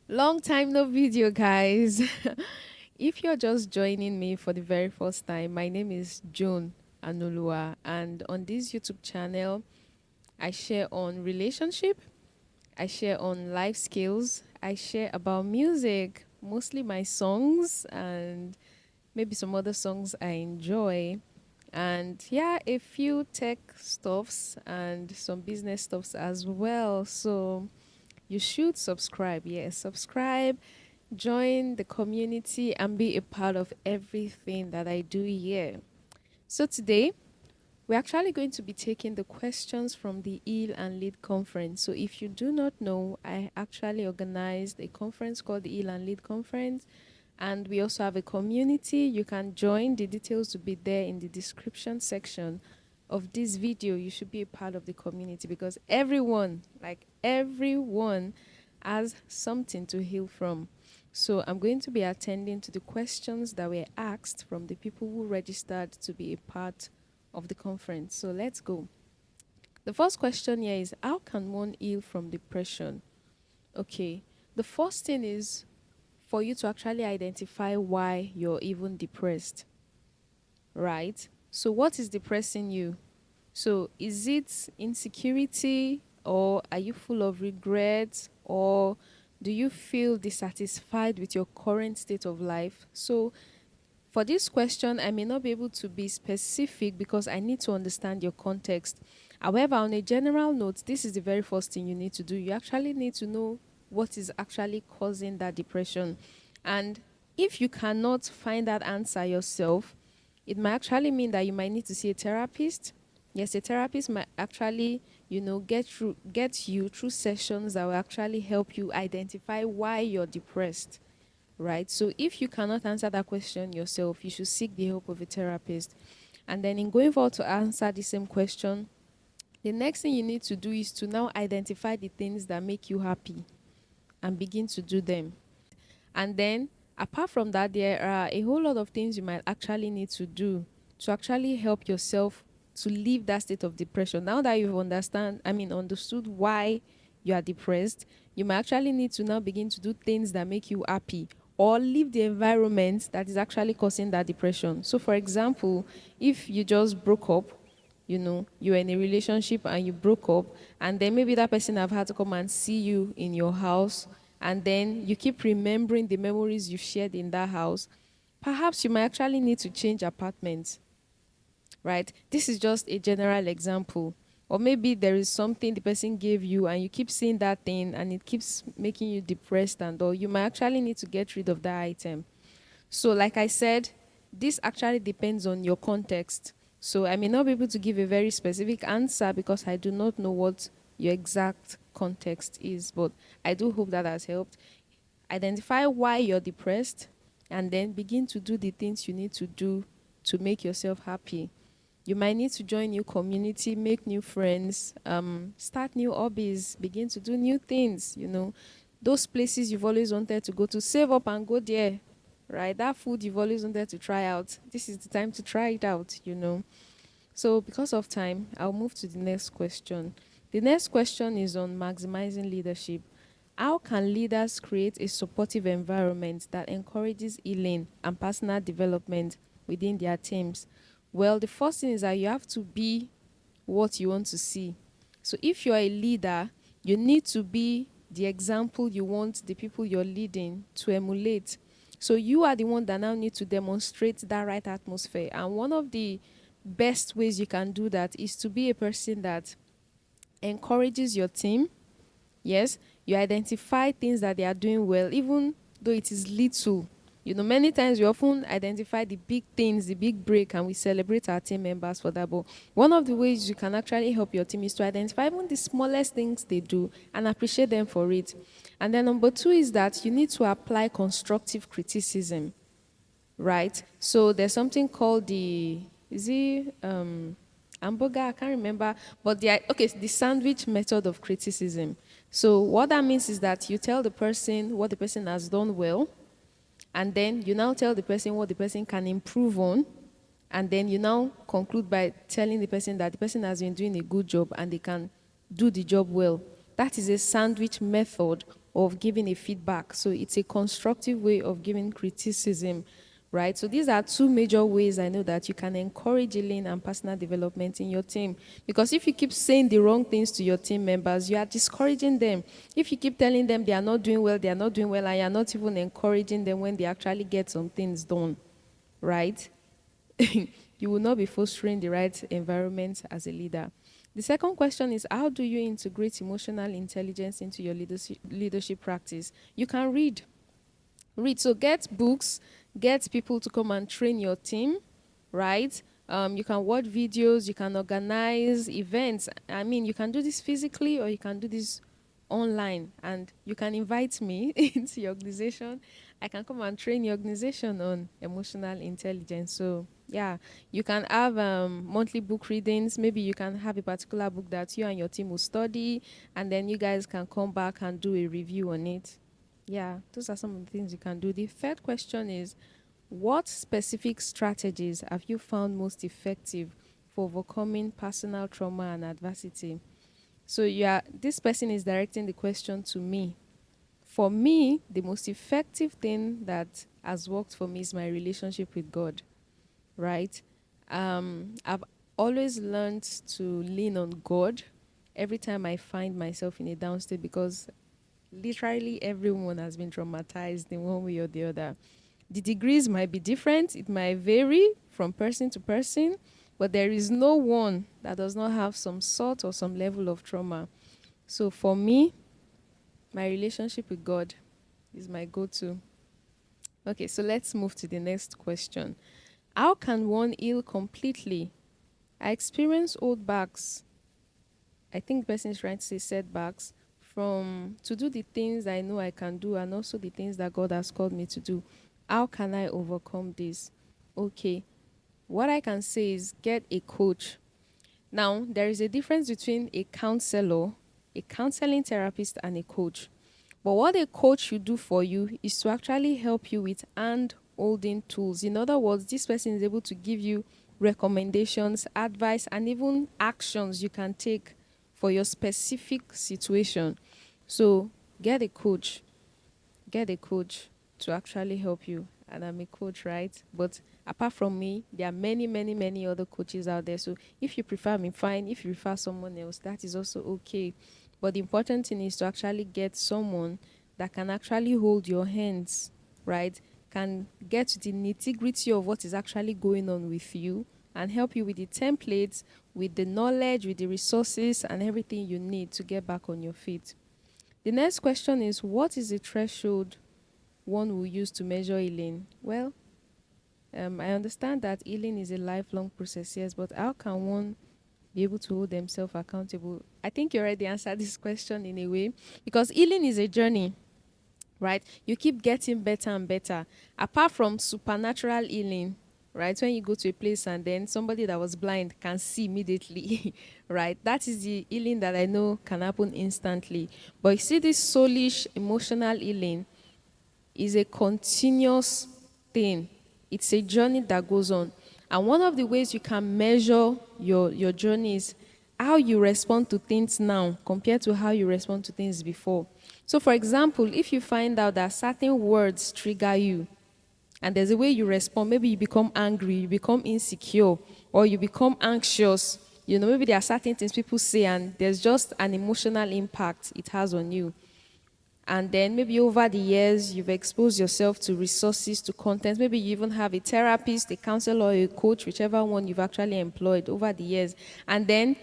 Long time no video, guys. If you're just joining me for the very first time, my name is Joan Anuoluwa, and on this YouTube channel, I share on relationship, I share on life skills, I share about music, mostly my songs and maybe some other songs I enjoy. And yeah, a few tech stuffs and some business stuffs as well. So you should subscribe. Yes, subscribe, join the community, and be a part of everything that I do here. So today, we're actually going to be taking the questions from the Heal and Lead conference. So if you do not know, I actually organized a conference called the Heal and Lead conference. And we also have a community. You can join. The details will be there in the description section of this video. You should be a part of the community because everyone, like everyone, has something to heal from. So I'm going to be attending to the questions that were asked from the people who registered to be a part of the conference. So let's go. The first question here is, how can one heal from depression? Okay. The first thing is for you to actually identify why you're even depressed, right? So what is depressing you? So is it insecurity, or are you full of regret, or do you feel dissatisfied with your current state of life? So for this question, I may not be able to be specific because I need to understand your context. However, on a general note, this is the very first thing you need to do. You actually need to know what is actually causing that depression. And if you cannot find that answer yourself, it might actually mean that you might need to see a therapist. Yes, a therapist might actually, get you through sessions that will actually help you identify why you're depressed, right? So if you cannot answer that question yourself, you should seek the help of a therapist. And then in going forward to answer the same question, the next thing you need to do is to now identify the things that make you happy and begin to do them. And then apart from that, there are a whole lot of things you might actually need to do to actually help yourself to leave that state of depression. Now that you've understood why you are depressed, you might actually need to now begin to do things that make you happy or leave the environment that is actually causing that depression. So for example, if you just broke up, you're in a relationship and you broke up, and then maybe that person have had to come and see you in your house, and then you keep remembering the memories you shared in that house. Perhaps you might actually need to change apartments, right? This is just a general example. Or maybe there is something the person gave you and you keep seeing that thing and it keeps making you depressed, and or you might actually need to get rid of that item. So, like I said, this actually depends on your context. So, I may not be able to give a very specific answer because I do not know what your exact context is, but I do hope that has helped. Identify why you're depressed and then begin to do the things you need to do to make yourself happy. You might need to join new community, make new friends, start new hobbies, begin to do new things, those places you've always wanted to go to, save up and go there, right? That food you've always wanted to try out, this is the time to try it out. So because of time, I'll move to the next question. The next question is on maximizing leadership. How can leaders create a supportive environment that encourages healing and personal development within their teams? Well, the first thing is that you have to be what you want to see. So if you're a leader, you need to be the example you want the people you're leading to emulate. So you are the one that now need to demonstrate that right atmosphere. And one of the best ways you can do that is to be a person that encourages your team. Yes, you identify things that they are doing well, even though it is little. Many times we often identify the big things, the big break, and we celebrate our team members for that. But one of the ways you can actually help your team is to identify even the smallest things they do and appreciate them for it. And then number two is that you need to apply constructive criticism, right? So there's something called is it hamburger? I can't remember, but the sandwich method of criticism. So what that means is that you tell the person what the person has done well, and then you now tell the person what the person can improve on, and then you now conclude by telling the person that the person has been doing a good job and they can do the job well. That is a sandwich method of giving a feedback. So it's a constructive way of giving criticism, right? So these are two major ways I know that you can encourage healing and personal development in your team. Because if you keep saying the wrong things to your team members, you are discouraging them. If you keep telling them they are not doing well, they are not doing well, and you're not even encouraging them when they actually get some things done, right? You will not be fostering the right environment as a leader. The second question is, how do you integrate emotional intelligence into your leadership practice? You can read. So get books, get people to come and train your team, right? You can watch videos, you can organize events. I mean, you can do this physically or you can do this online, and you can invite me into your organization. I can come and train your organization on emotional intelligence. So yeah, you can have monthly book readings. Maybe you can have a particular book that you and your team will study, and then you guys can come back and do a review on it. Yeah, those are some of the things you can do. The third question is, what specific strategies have you found most effective for overcoming personal trauma and adversity? So this person is directing the question to me. For me, the most effective thing that has worked for me is my relationship with God, right? I've always learned to lean on God every time I find myself in a down state, because literally everyone has been traumatized in one way or the other. The degrees might be different, it might vary from person to person, but there is no one that does not have some sort or some level of trauma. So for me, my relationship with God is my go-to. Okay, so let's move to the next question. How can one heal completely? I experience old backs. I think the person is trying to say setbacks from to do the things I know I can do and also the things that God has called me to do. How can I overcome this? Okay, what I can say is get a coach. Now, there is a difference between a counselor, a counseling therapist, and a coach. But what a coach should do for you is to actually help you with hand holding tools. In other words, this person is able to give you recommendations, advice, and even actions you can take for your specific situation. So get a coach. Get a coach to actually help you. And I'm a coach, right? But apart from me, there are many, many, many other coaches out there. So if you prefer me, fine. If you prefer someone else, that is also okay. But the important thing is to actually get someone that can actually hold your hands, right? Can get to the nitty-gritty of what is actually going on with you and help you with the templates, with the knowledge, with the resources, and everything you need to get back on your feet. The next question is, what is the threshold one will use to measure healing? Well, I understand that healing is a lifelong process, yes, but how can one be able to hold themselves accountable? I think you already answered this question in a way, because healing is a journey, right? You keep getting better and better. Apart from supernatural healing, right? When you go to a place and then somebody that was blind can see immediately, right? That is the healing that I know can happen instantly. But you see, this soulish emotional healing is a continuous thing. It's a journey that goes on. And one of the ways you can measure your journey is how you respond to things now compared to how you respond to things before. So, for example, if you find out that certain words trigger you, and there's a way you respond, maybe you become angry, you become insecure, or you become anxious. Maybe there are certain things people say, and there's just an emotional impact it has on you. And then maybe over the years, you've exposed yourself to resources, to content. Maybe you even have a therapist, a counselor, or a coach, whichever one you've actually employed over the years. And then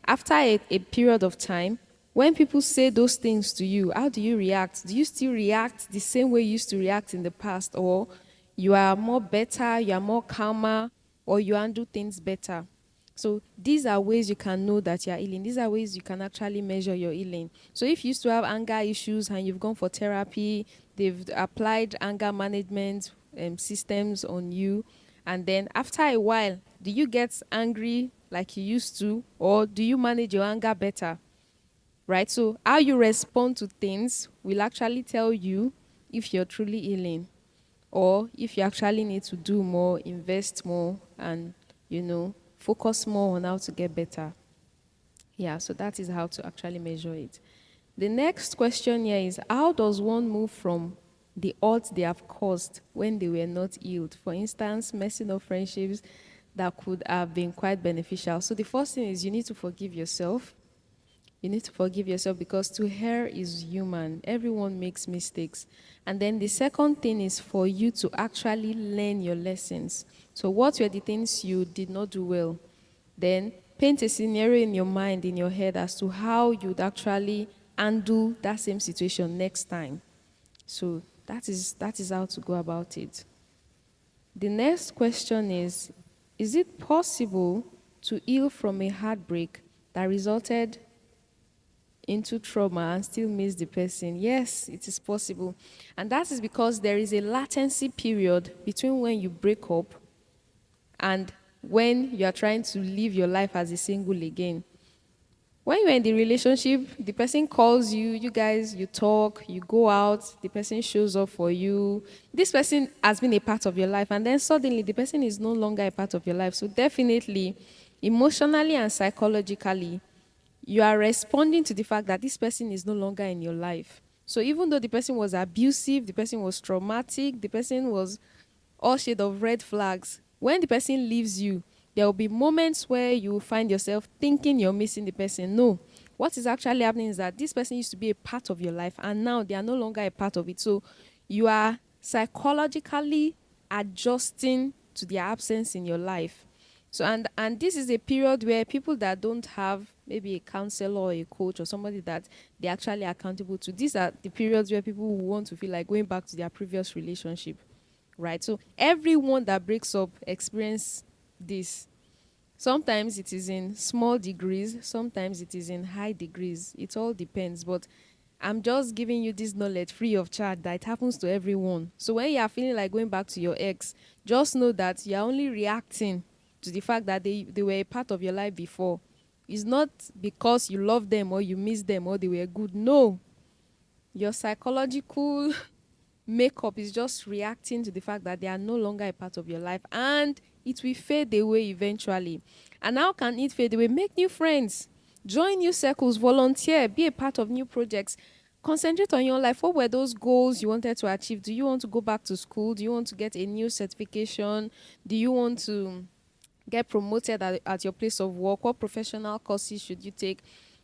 after a period of time, when people say those things to you, how do you react? Do you still react the same way you used to react in the past? Or you are more better, you are more calmer, or you handle things better? So these are ways you can know that you're healing. These are ways you can actually measure your healing. So if you used to have anger issues and you've gone for therapy, they've applied anger management systems on you, and then after a while, do you get angry like you used to, or do you manage your anger better? Right? So how you respond to things will actually tell you if you're truly healing, or if you actually need to do more, invest more, and focus more on how to get better. Yeah, so that is how to actually measure it. The next question here is, how does one move from the odds they have caused when they were not healed? For instance, messing up friendships that could have been quite beneficial. So the first thing is you need to forgive yourself. You need to forgive yourself because to err is human. Everyone makes mistakes. And then the second thing is for you to actually learn your lessons. So what were the things you did not do well? Then paint a scenario in your mind, in your head, as to how you'd actually handle that same situation next time. So that is how to go about it. The next question is it possible to heal from a heartbreak that resulted into trauma and still miss the person? Yes, it is possible. And that is because there is a latency period between when you break up and when you are trying to live your life as a single again. When you're in the relationship, the person calls you, you guys, you talk, you go out, the person shows up for you. This person has been a part of your life, and then suddenly the person is no longer a part of your life. So, definitely, emotionally and psychologically, you are responding to the fact that this person is no longer in your life. So, even though the person was abusive, the person was traumatic, the person was all shade of red flags. When the person leaves you, there will be moments where you will find yourself thinking you're missing the person. No. What is actually happening is that this person used to be a part of your life and now they are no longer a part of it. So you are psychologically adjusting to their absence in your life. So and this is a period where people that don't have maybe a counselor or a coach or somebody that they're actually accountable to, these are the periods where people will want to feel like going back to their previous relationship, right? So everyone that breaks up experience this. Sometimes it is in small degrees, sometimes it is in high degrees. It all depends. But I'm just giving you this knowledge free of charge that it happens to everyone. So when you are feeling like going back to your ex, just know that you're only reacting to the fact that they were a part of your life before. It's not because you love them or you miss them or they were good. No. Your psychological makeup is just reacting to the fact that they are no longer a part of your life and it will fade away eventually. And how can it fade away? Make new friends, join new circles, volunteer, be a part of new projects. Concentrate on your life. What were those goals you wanted to achieve? Do you want to go back to school? Do you want to get a new certification? Do you want to get promoted at your place of work? What professional courses should you take?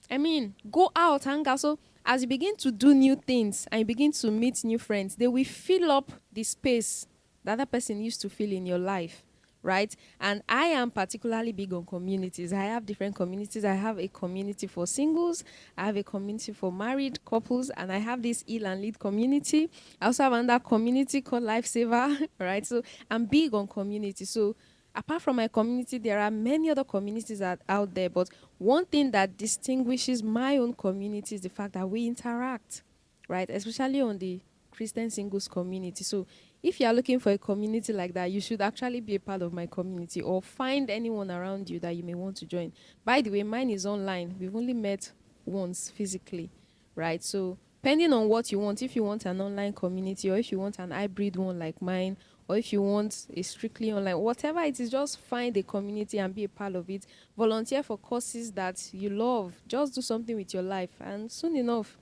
I mean, go out, hang out. So as you begin to do new things and you begin to meet new friends, they will fill up the space that that person used to fill in your life, right? And I am particularly big on communities. I have different communities. I have a community for singles, I have a community for married couples, and I have this heal and lead community. I also have another community called Lifesaver, right? So I'm big on community. So apart from my community, there are many other communities out there. But one thing that distinguishes my own community is the fact that we interact, right? Especially on the Christian singles community. So if you are looking for a community like that, you should actually be a part of my community or find anyone around you that you may want to join. By the way, mine is online. We've only met once physically, right? So depending on what you want, if you want an online community or if you want an hybrid one like mine, or if you want a strictly online, whatever it is, just find a community and be a part of it. Volunteer for causes that you love. Just do something with your life, and soon enough,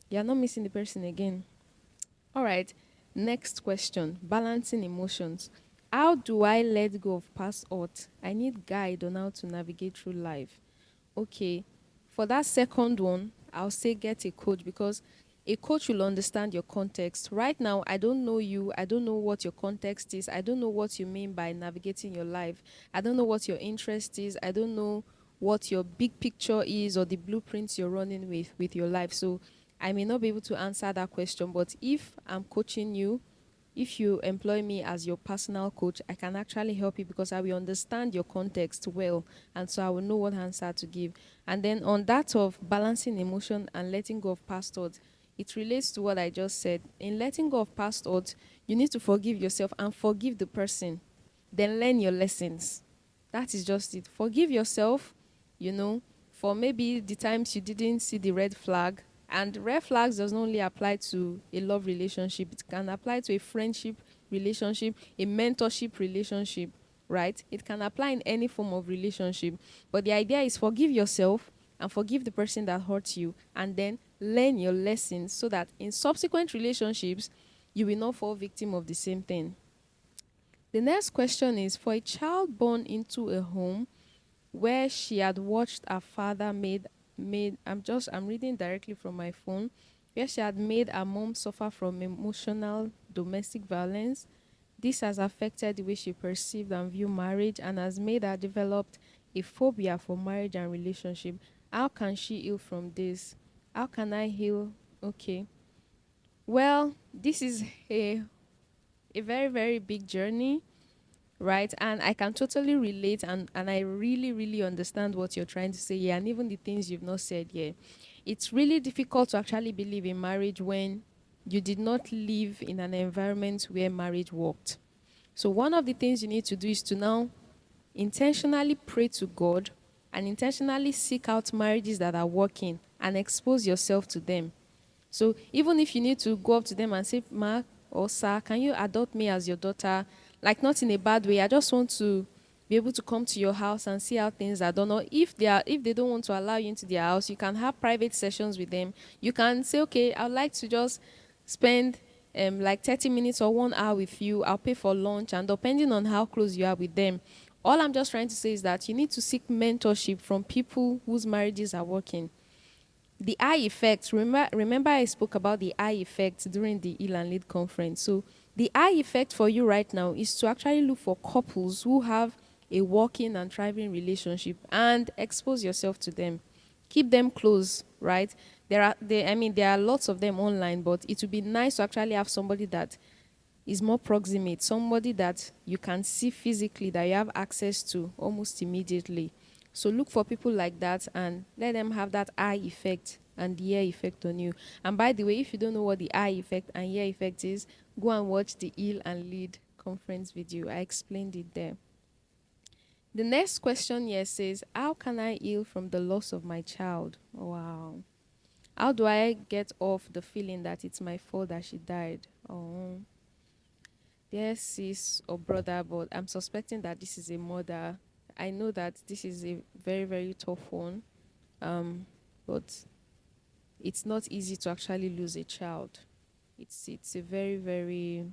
you're not missing the person again. All right. Next question: balancing emotions. How do I let go of past hurt? I need guide on how to navigate through life. Okay, for that second one, I'll say get a coach because a coach will understand your context. Right now, I don't know you. I don't know what your context is. I don't know what you mean by navigating your life. I don't know what your interest is. I don't know what your big picture is or the blueprints you're running with your life. So I may not be able to answer that question, but if I'm coaching you, if you employ me as your personal coach, I can actually help you because I will understand your context well. And so I will know what answer to give. And then on that of balancing emotion and letting go of past thoughts, it relates to what I just said. In letting go of past thoughts, you need to forgive yourself and forgive the person. Then learn your lessons. That is just it. Forgive yourself, you know, for maybe the times you didn't see the red flag. And red flags does not only apply to a love relationship, it can apply to a friendship relationship, a mentorship relationship, right? It can apply in any form of relationship. But the idea is forgive yourself and forgive the person that hurt you and then learn your lessons so that in subsequent relationships, you will not fall victim of the same thing. The next question is, for a child born into a home where she had watched her father made I'm reading directly from my phone, where she had made her mom suffer from emotional domestic violence. This has affected the way she perceived and viewed marriage and has made her developed a phobia for marriage and relationship. How can she heal from this? How can I heal? Okay. Well, this is a very, very big journey, right? And I can totally relate, and I really, really understand what you're trying to say here, and even the things you've not said here. It's really difficult to actually believe in marriage when you did not live in an environment where marriage worked. So one of the things you need to do is to now intentionally pray to God and intentionally seek out marriages that are working and expose yourself to them. So even if you need to go up to them and say, "Ma or sir, can you adopt me as your daughter?" Like, not in a bad way. I just want to be able to come to your house and see how things are done. Or if they don't want to allow you into their house, you can have private sessions with them. You can say, "Okay, I'd like to just spend like 30 minutes or 1 hour with you. I'll pay for lunch," and depending on how close you are with them. All I'm just trying to say is that you need to seek mentorship from people whose marriages are working. The eye effect, remember I spoke about the eye effect during the Heal and Lead conference. So the eye effect for you right now is to actually look for couples who have a working and thriving relationship and expose yourself to them. Keep them close, right? There are lots of them online, but it would be nice to actually have somebody that is more proximate, somebody that you can see physically, that you have access to almost immediately. So look for people like that and let them have that eye effect and the ear effect on you. And by the way, if you don't know what the eye effect and ear effect is, go and watch the Heal and Lead conference video. I explained it there. The next question here says, how can I heal from the loss of my child? Wow. How do I get off the feeling that it's my fault that she died? Oh. Dear sis or brother, but I'm suspecting that this is a mother. I know that this is a very, very tough one, but it's not easy to actually lose a child. It's a very, very,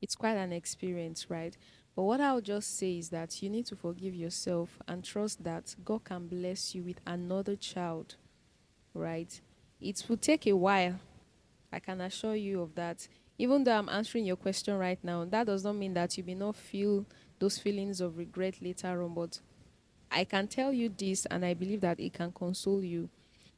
it's quite an experience, right? But what I'll just say is that you need to forgive yourself and trust that God can bless you with another child, right? It will take a while. I can assure you of that. Even though I'm answering your question right now, that does not mean that you may not feel those feelings of regret later on. But I can tell you this, and I believe that it can console you.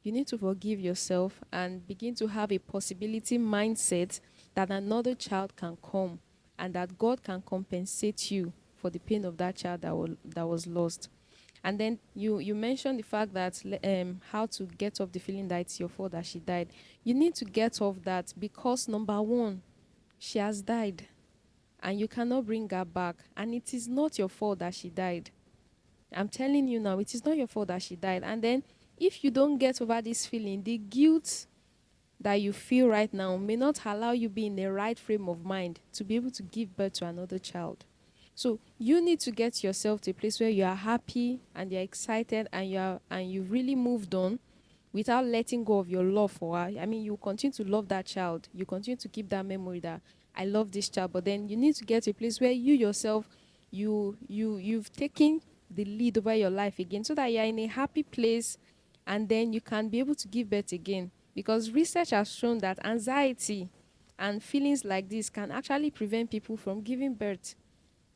You need to forgive yourself and begin to have a possibility mindset that another child can come and that God can compensate you for the pain of that child that was lost. And then you mentioned the fact that how to get off the feeling that it's your fault that she died. You need to get off that because number one, she has died and you cannot bring her back. And it is not your fault that she died. I'm telling you now, it is not your fault that she died. And then if you don't get over this feeling, the guilt that you feel right now may not allow you be in the right frame of mind to be able to give birth to another child. So you need to get yourself to a place where you are happy and you're excited and you've really moved on without letting go of your love for her. I mean, you continue to love that child. You continue to keep that memory that I love this child. But then you need to get to a place where you yourself, you've taken the lead over your life again so that you're in a happy place and then you can be able to give birth again. Because research has shown that anxiety and feelings like this can actually prevent people from giving birth.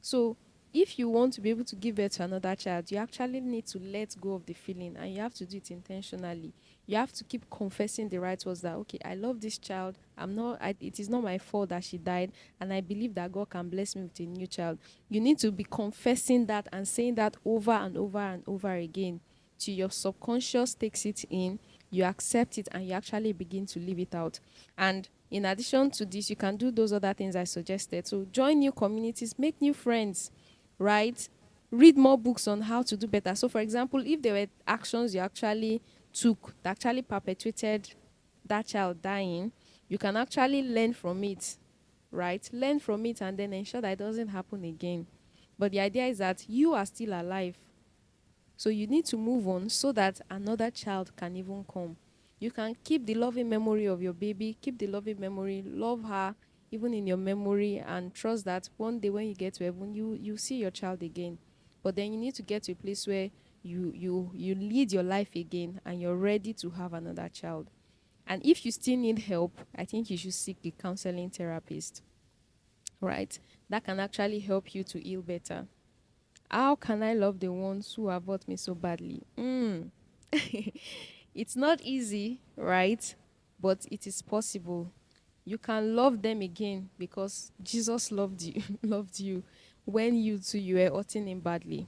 So, if you want to be able to give birth to another child, you actually need to let go of the feeling and you have to do it intentionally. You have to keep confessing the right words that, okay, I love this child. It is not my fault that she died. And I believe that God can bless me with a new child. You need to be confessing that and saying that over and over and over again till your subconscious takes it in, you accept it, and you actually begin to live it out. And in addition to this, you can do those other things I suggested. So join new communities, make new friends, right? Read more books on how to do better. So, for example, if there were actions you actually took that actually perpetuated that child dying, you can actually learn from it, right? Learn from it and then ensure that it doesn't happen again. But the idea is that you are still alive. So you need to move on so that another child can even come. You can keep the loving memory of your baby, keep the loving memory, love her even in your memory, and trust that one day when you get to heaven, you see your child again. But then you need to get to a place where you lead your life again and you're ready to have another child. And if you still need help, I think you should seek a counseling therapist, right? That can actually help you to heal better. How can I love the ones who have hurt me so badly? It's not easy, right? But it is possible. You can love them again because Jesus loved you, loved you when you too you were hurting him badly,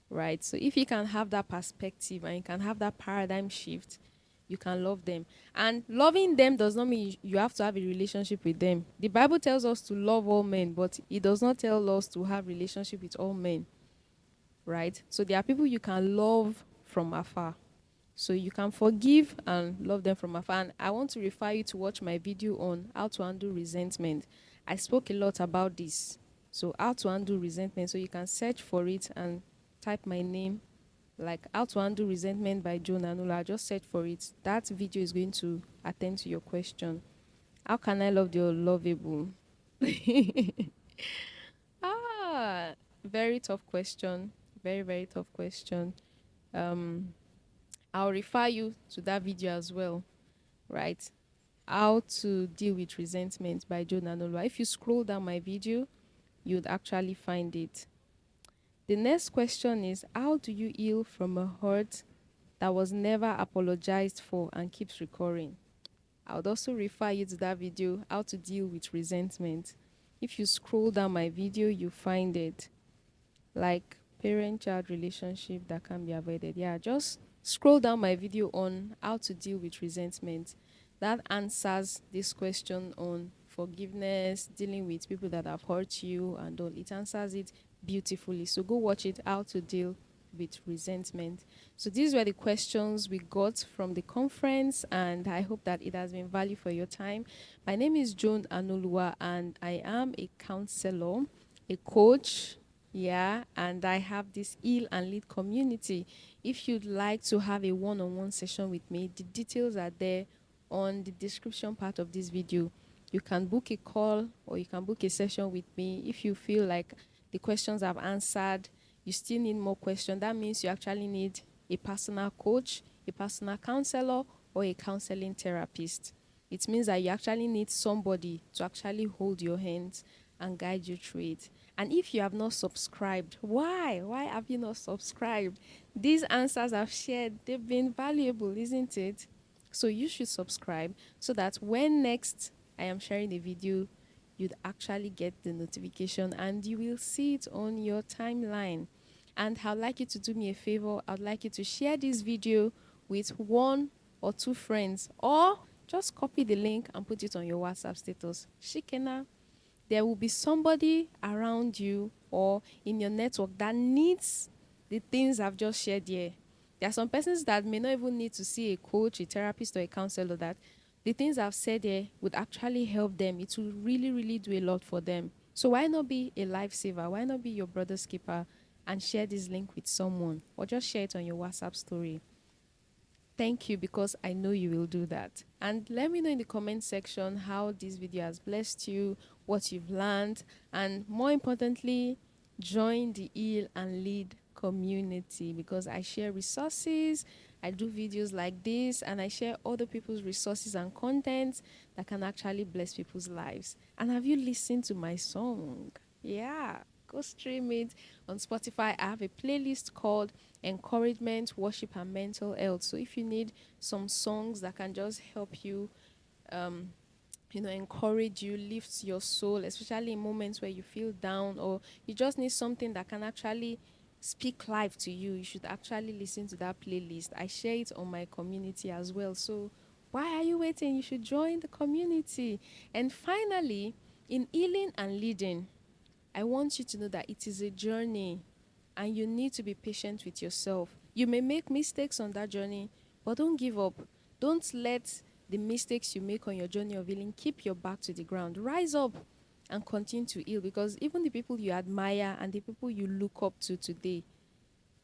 right? So if you can have that perspective and you can have that paradigm shift, you can love them. And loving them does not mean you have to have a relationship with them. The Bible tells us to love all men, but it does not tell us to have relationship with all men, right? So there are people you can love from afar. So you can forgive and love them from afar. And I want to refer you to watch my video on how to handle resentment. I spoke a lot about this. So how to handle resentment. So you can search for it and type my name, like how to handle resentment by Joan Anuoluwa. Just search for it. That video is going to attend to your question. How can I love the unlovable? Ah, very tough question. Very, very tough question. Um, I'll refer you to that video as well, right? How to deal with resentment by Joan Anuoluwa. If you scroll down my video, you'd actually find it. The next question is, how do you heal from a hurt that was never apologized for and keeps recurring? I would also refer you to that video, how to deal with resentment. If you scroll down my video, you find it. Like parent-child relationship that can be avoided. Yeah, just scroll down my video on how to deal with resentment. That answers this question on forgiveness, dealing with people that have hurt you and all. It answers it beautifully. So go watch it, how to deal with resentment. So these were the questions we got from the conference, and I hope that it has been value for your time. My name is Joan Anuoluwa, and I am a counselor, a coach, yeah, and I have this heal and lead community. If you'd like to have a one-on-one session with me, the details are there on the description part of this video. You can book a call or you can book a session with me. If you feel like the questions I've answered, you still need more questions, that means you actually need a personal coach, a personal counselor, or a counseling therapist. It means that you actually need somebody to actually hold your hands and guide you through it. And if you have not subscribed, why? Why have you not subscribed? These answers I've shared, they've been valuable, isn't it? So you should subscribe so that when next I am sharing a video, you'd actually get the notification and you will see it on your timeline. And I'd like you to do me a favor. I'd like you to share this video with one or two friends, or just copy the link and put it on your WhatsApp status. Shikena, there will be somebody around you or in your network that needs the things I've just shared here. There are some persons that may not even need to see a coach, a therapist, or a counselor, that the things I've said here would actually help them. It will really, really do a lot for them. So why not be a lifesaver? Why not be your brother's keeper and share this link with someone, or just share it on your WhatsApp story? Thank you, because I know you will do that. And let me know in the comment section how this video has blessed you, what you've learned, and more importantly, join the Heal and Lead community, because I share resources, I do videos like this, and I share other people's resources and content that can actually bless people's lives. And have you listened to my song? Yeah, go stream it on Spotify. I have a playlist called Encouragement, Worship, and Mental Health. So if you need some songs that can just help you, um, encourage you, lift your soul, especially in moments where you feel down, or you just need something that can actually speak life to you, you should actually listen to that playlist. I share it on my community as well. So why are you waiting? You should join the community. And finally, in healing and leading, I want you to know that it is a journey and you need to be patient with yourself. You may make mistakes on that journey, but don't give up. Don't let the mistakes you make on your journey of healing keep your back to the ground. Rise up and continue to heal, because even the people you admire and the people you look up to today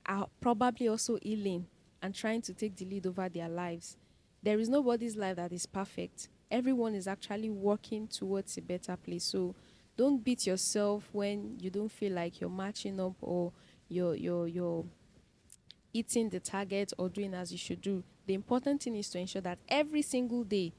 are probably also healing and trying to take the lead over their lives. There is nobody's life that is perfect. Everyone is actually working towards a better place. So don't beat yourself when you don't feel like you're matching up, or you're hitting the target or doing as you should do. The important thing is to ensure that every single day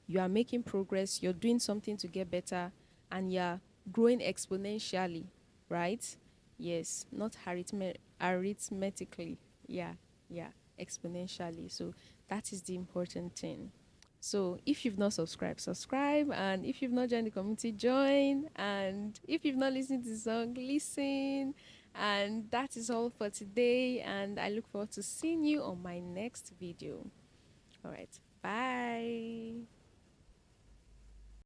you are making progress, you're doing something to get better, and you're growing exponentially, right? Yes, not arithmetically. Yeah, yeah, exponentially. So that is the important thing. So if you've not subscribed, subscribe. And if you've not joined the community, join. And if you've not listened to the song, listen. And that is all for today. And I look forward to seeing you on my next video. All right. Bye.